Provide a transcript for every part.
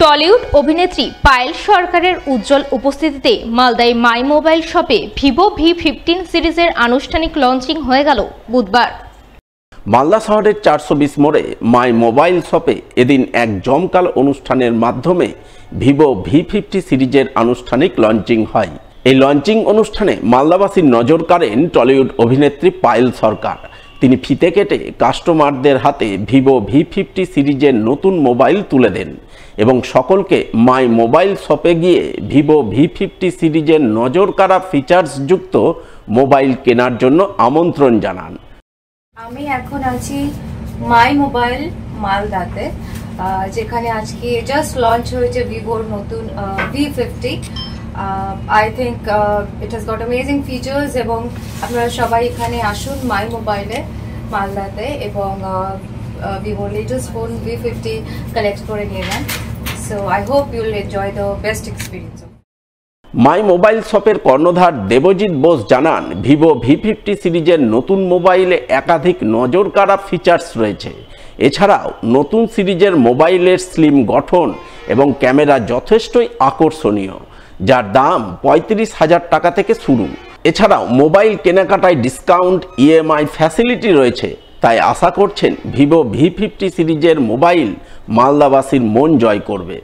Tollywood অভিনেত্রী পায়েল সরকারের উজ্জ্বল উপস্থিতিতে মালদায় মাই মোবাইল শপে ভিভো V15 সিরিজের আনুষ্ঠানিক লঞ্চিং হয়ে গেল বুধবার। মালদা শহরের 420 মোড়ে মাই মোবাইল শপে এদিন এক জমকালো অনুষ্ঠানের মাধ্যমে ভিভো V50 সিরিজের আনুষ্ঠানিক লঞ্চিং হয়। এই লঞ্চিং অনুষ্ঠানে মালদাবাসীর নজর কাড়েন টলিউড অভিনেত্রী পায়েল সরকার। তিনি ফিতে কেটে কাস্টমারদের হাতে ভিভো V50 সিরিজের নতুন মোবাইল তুলে দেন এবং সকলকে মাই মোবাইল শপে গিয়ে ভিভো V50 সিরিজের নজর কাড়া ফিচার্সযুক্ত মোবাইল কেনার জন্য আমন্ত্রণ জানান। আমি এখন আছি মাই মোবাইল মালদাতে, যেখানে আজকে জাস্ট লঞ্চ হয়েছে ভিভোর নতুন V50। I think it has got amazing features এবং আপনারা সবাই এখানে আসুন মাই মোবাইলে মালদাতে এবং ভিভোর লেটেস্ট ফোন V50 কালেক্ট করে নিয়ে যান। So I hope you will enjoy the best experience. My mobile শপের কর্ণধার দেবজিৎ বোস জানান, ভিভো V50 সিরিজের নতুন মোবাইলে একাধিক নজর কাড়া ফিচার্স রয়েছে। এছাড়াও নতুন সিরিজের মোবাইলের স্লিম গঠন এবং ক্যামেরা যথেষ্টই আকর্ষণীয়, যার দাম 35,000 টাকা থেকে শুরু। এছাড়াও মোবাইল কেনাকাটায় ডিসকাউন্ট, EMI ফ্যাসিলিটি রয়েছে। তাই আশা করছেন ভিভো V50 সিরিজের মোবাইল মালদাবাসীর মন জয় করবে।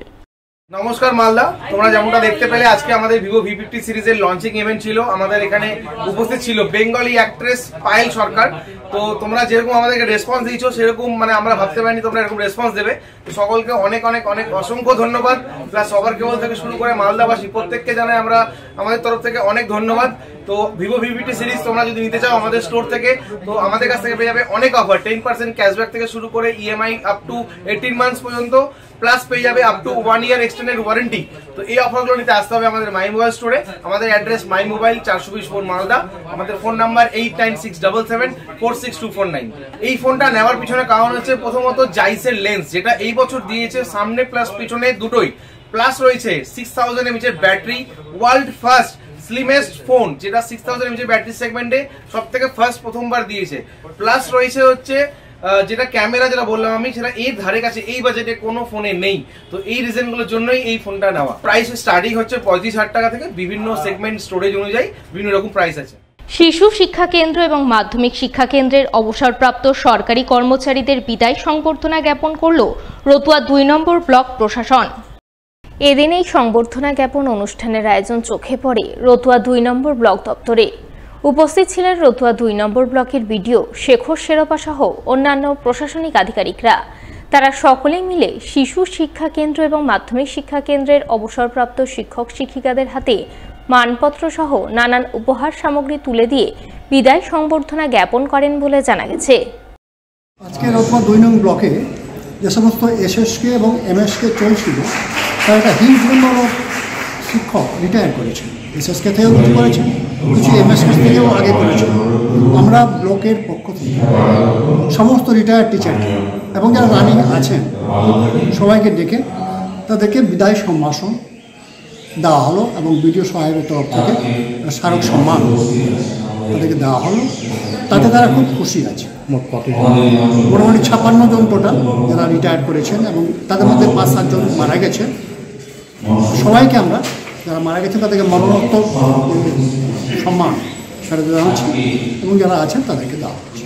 নমস্কার মালদা, তোমরা যেমনটা দেখতে পেলে আজকে আমাদের ভিভো V50 সিরিজের লঞ্চিং ইভেন্ট ছিল। আমাদের এখানে উপস্থিত ছিল বেঙ্গলি অ্যাক্ট্রেস পায়েল সরকার। তো তোমরা যেরকম আমাদেরকে রেসপন্স দিয়েছো সেরকম আমরা ভাবতে পারিনি তোমরা এরকম রেসপন্স দেবে। তো সকলকে অনেক অনেক অনেক অসংখ্য ধন্যবাদ। প্লাস সবার কেবল থেকে শুরু করে মালদাবাসী প্রত্যেককে জানাই আমরা আমাদের তরফ থেকে অনেক ধন্যবাদ। তো ভিভো V50 সিরিজ তোমরা যদি নিতে চাও আমাদের স্টোর থেকে, তো আমাদের কাছ থেকে পেয়ে যাবে অনেক অফার, 10% ক্যাশব্যাক থেকে শুরু করে EMI আপ টু 18 মান্থস পর্যন্ত, প্লাস পেয়ে যাবে up to 1 year extended warranty. তো এই অফারগুলো নিতে আসতে হবে আমাদের মাই মোবাইল স্টোরে। আমাদের অ্যাড্রেস মাই মোবাইল 424 মালদা। আমাদের ফোন নাম্বার 8967746249। এই ফোনটা নেওয়ার পিছনে কারণ হচ্ছে প্রথমত জাইসের লেন্স, যেটা এই বছর দিয়েছে সামনে প্লাস পিছনে দুটোই, প্লাস রয়েছে 6000 mAh battery, world first slimmest phone, যেটা 6000 mAh ব্যাটারি সেগমেন্টে সব থেকে ফার্স্ট প্রথমবার দিয়েছে। প্লাস রয়েছে হচ্ছে যেটা ক্যামেরা, যেটা বললাম আমি, সেটা এর ধারে কাছে এই বাজেটে কোনো ফোনে নেই। তো এই রিজনগুলোর জন্যই এই ফোনটা নেওয়া। প্রাইস স্টার্টিং হচ্ছে 35,000 টাকা থেকে, বিভিন্ন সেগমেন্ট স্টোরেজ অনুযায়ী বিভিন্ন রকম প্রাইস আছে। শিশু শিক্ষা কেন্দ্র এবং মাধ্যমিক শিক্ষা কেন্দ্রের অবসরপ্রাপ্ত সরকারি কর্মচারীদের বিদায় সংবর্ধনা জ্ঞাপন করল রতুয়া 2 নম্বর ব্লক প্রশাসন। এদিন এই সংবর্ধনা জ্ঞাপন অনুষ্ঠানের আয়োজন চোখে পড়ে রতুয়া 2 নম্বর ব্লক দপ্তরে। উপস্থিত ছিলেন রতুয়া 2 নম্বর ব্লকের বিডিও শেখর শেরপা সহ অন্যান্য প্রশাসনিক আধিকারিকরা। তারা সকলে মিলে শিশু শিক্ষা কেন্দ্র এবং মাধ্যমিক শিক্ষা কেন্দ্রের অবসরপ্রাপ্ত শিক্ষক শিক্ষিকাদের হাতে মানপত্র সহ নানান উপহার সামগ্রী তুলে দিয়ে বিদায় সংবর্ধনা জ্ঞাপন করেন বলে জানা গেছে। আজকে রতুয়া 2 নং ব্লকে যে সমস্ত SSK এবং MSK চলছিল, তার একটা হিউজ নাম্বার অফ শিক্ষক রিটায়ার করেছেন। SSK থেকেও কিছু করেছেন, কিছু MSK থেকেও আগে করেছেন। আমরা ব্লকের পক্ষ থেকে সমস্ত রিটায়ার্ড টিচারকে এবং যারা রানিং আছেন সবাইকে ডেকে তাদেরকে বিদায় সম্ভাষণ দেওয়া হলো এবং বিডিও সাহেবের তরফ থেকে স্মারক সম্মান তাদেরকে দেওয়া হলো। তাতে তারা খুব খুশি আছে। মোটামুটি 56 জন টোটাল যারা রিটায়ার করেছেন এবং তাদের মধ্যে 5-7 জন মারা গেছেন। সবাইকে আমরা যারা মারা গেছেন তাদেরকে মরণোত্তর সম্মান সেটা দেওয়া হচ্ছে এবং যারা আছেন তাদেরকে দেওয়া হচ্ছে।